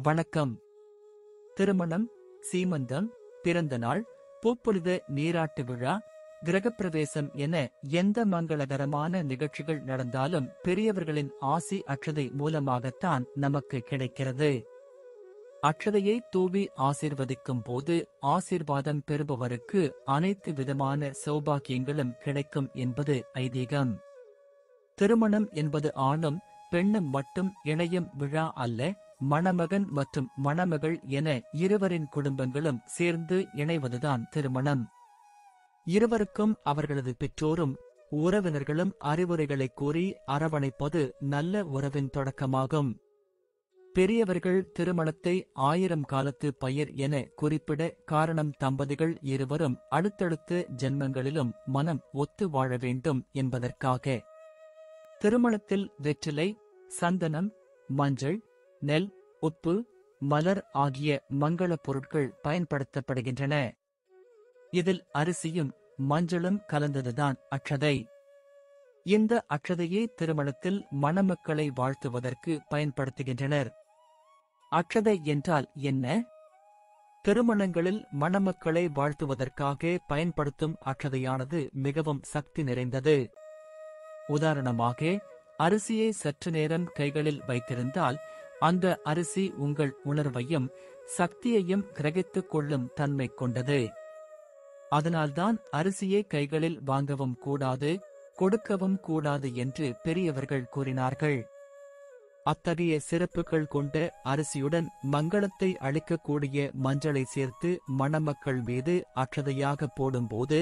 வணக்கம். திருமணம், சீமந்தம், பிறந்த நாள், பூப்பொழித நீராட்டு விழா, கிரகப்பிரவேசம் என எந்த மங்களகரமான நிகழ்ச்சிகள் நடந்தாலும் பெரியவர்களின் ஆசி அட்சதை மூலமாகத்தான் நமக்கு கிடைக்கிறது. அட்சதையை தூவி ஆசீர்வதிக்கும் போது ஆசீர்வாதம் பெறுபவருக்கு அனைத்து விதமான சௌபாக்கியங்களும் கிடைக்கும் என்பது ஐதீகம். திருமணம் என்பது ஆணும் பெண்ணும் மட்டும் இணையும் விழா அல்ல, மணமகன் மற்றும் மணமகள் என இருவரின் குடும்பங்களும் சேர்ந்து இணைவதுதான் திருமணம். இருவருக்கும் அவர்களது பெற்றோரும் உறவினர்களும் அறிவுரைகளை கூறி அரவணைப்பது நல்ல உறவின் தொடக்கமாகும். பெரியவர்கள் திருமணத்தை 1000 காலத்து பயிர் என குறிப்பிட காரணம் தம்பதிகள் இருவரும் அடுத்தடுத்த ஜென்மங்களிலும் மனம் ஒத்து வாழ வேண்டும் என்பதற்காக. திருமணத்தில் வெற்றிலை, சந்தனம், மஞ்சள், நெல், உப்பு, மலர் ஆகிய மங்கள பொருட்கள் பயன்படுத்தப்படுகின்றன. இதில் அரிசியும் மஞ்சளும் கலந்ததுதான் அட்சதை. இந்த அட்சதையை திருமணத்தில் மணமக்களை வாழ்த்துவதற்கு பயன்படுத்துகின்றனர். அட்சதை என்றால் என்ன? திருமணங்களில் மணமக்களை வாழ்த்துவதற்காக பயன்படுத்தும் அட்சதையானது மிகவும் சக்தி நிறைந்தது. உதாரணமாக, அரிசியை சற்று நேரம் கைகளில் வைத்திருந்தால் அந்த அரிசி உங்கள் உணர்வையும் சக்தியையும் கிரகித்துக் கொள்ளும் தன்மை கொண்டது. அதனால்தான் அரிசியை கைகளில் வாங்கவும் கூடாது, கொடுக்கவும் கூடாது என்று பெரியவர்கள் கூறினார்கள். அத்தகைய சிறப்புகள் கொண்ட அரிசியுடன் மங்களத்தை அளிக்கக்கூடிய மஞ்சளை சேர்த்து மணமக்கள் மீது அட்சதையாக போடும்போது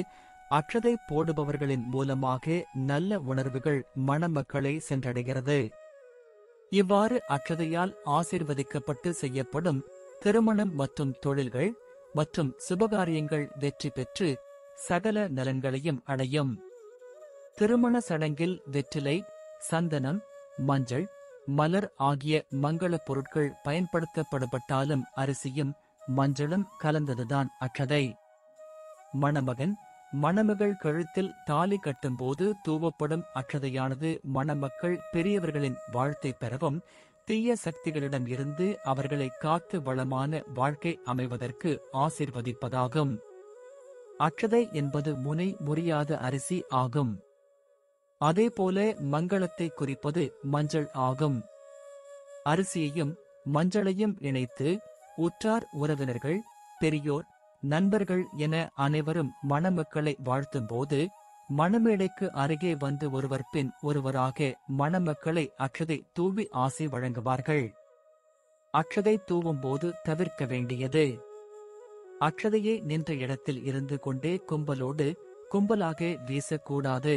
அட்சதை போடுபவர்களின் மூலமாக நல்ல உணர்வுகள் மணமக்களை சென்றடைகிறது. இவ்வாறு அட்சதையால் ஆசீர்வதிக்கப்பட்டு செய்யப்படும் திருமணம் மற்றும் தொழில்கள் மற்றும் சுபகாரியங்கள் வெற்றி பெற்று சகல நலன்களையும் அடையும். திருமண சடங்கில் வெற்றிலை, சந்தனம், மஞ்சள், மலர் ஆகிய மங்கள பொருட்கள் பயன்படுத்தப்படப்பட்டாலும் அரிசியும் மஞ்சளும் கலந்ததுதான் அட்சதை. மணமகன் மணமகள் கழுத்தில் தாலி கட்டும்போது தூவப்படும் அட்சதையானது மணமக்கள் பெரியவர்களின் வாழ்த்தை பெறவும் தீய சக்திகளிடம் இருந்து அவர்களை காத்து வளமான வாழ்க்கை அமைவதற்கு ஆசீர்வதிப்பதாகும். அட்சதை என்பது முனை முறியாத அரிசி ஆகும். அதேபோல மங்களத்தை குறிப்பது மஞ்சள் ஆகும். அரிசியையும் மஞ்சளையும் இணைத்து உற்றார் உறவினர்கள், பெரியோர், நண்பர்கள் என அனைவரும் மணமக்களை வாழ்த்தும்போது மணமேடைக்கு அருகே வந்து ஒருவர் பின் ஒருவராக மணமக்களை அட்சதை தூவி ஆசி வழங்குவார்கள். அட்சதை தூவும்போது தவிர்க்க வேண்டியது: அட்சதையை நின்ற இடத்தில் இருந்து கொண்டே கும்பலாக வீசக்கூடாது.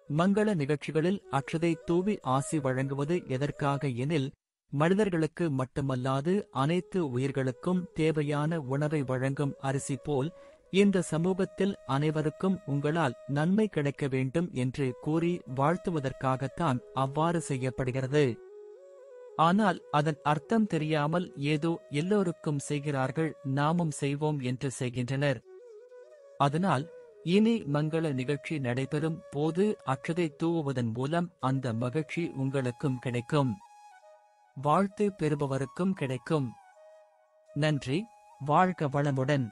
மங்கள நிகழ்ச்சிகளில் அட்சதை தூவி ஆசி வழங்குவது எதற்காக எனில், மனிதர்களுக்கு மட்டுமல்லாது அனைத்து உயிர்களுக்கும் தேவையான உணவை வழங்கும் அரிசி போல் இந்த சமூகத்தில் அனைவருக்கும் உங்களால் நன்மை கிடைக்க வேண்டும் என்று கூறி வாழ்த்துவதற்காகத்தான் அவ்வாறு செய்யப்படுகிறது. ஆனால் அதன் அர்த்தம் தெரியாமல் ஏதோ எல்லோருக்கும் செய்கிறார்கள், நாமும் செய்வோம் என்று செய்கின்றனர். அதனால் இனி மங்கள நிகழ்ச்சி நடைபெறும் போது அட்சதை தூவுவதன் மூலம் அந்த மகிழ்ச்சி உங்களுக்கும் கிடைக்கும், வாழ்த்து பெறுபவருக்கும் கிடைக்கும். நன்றி. வாழ்க வளமுடன்.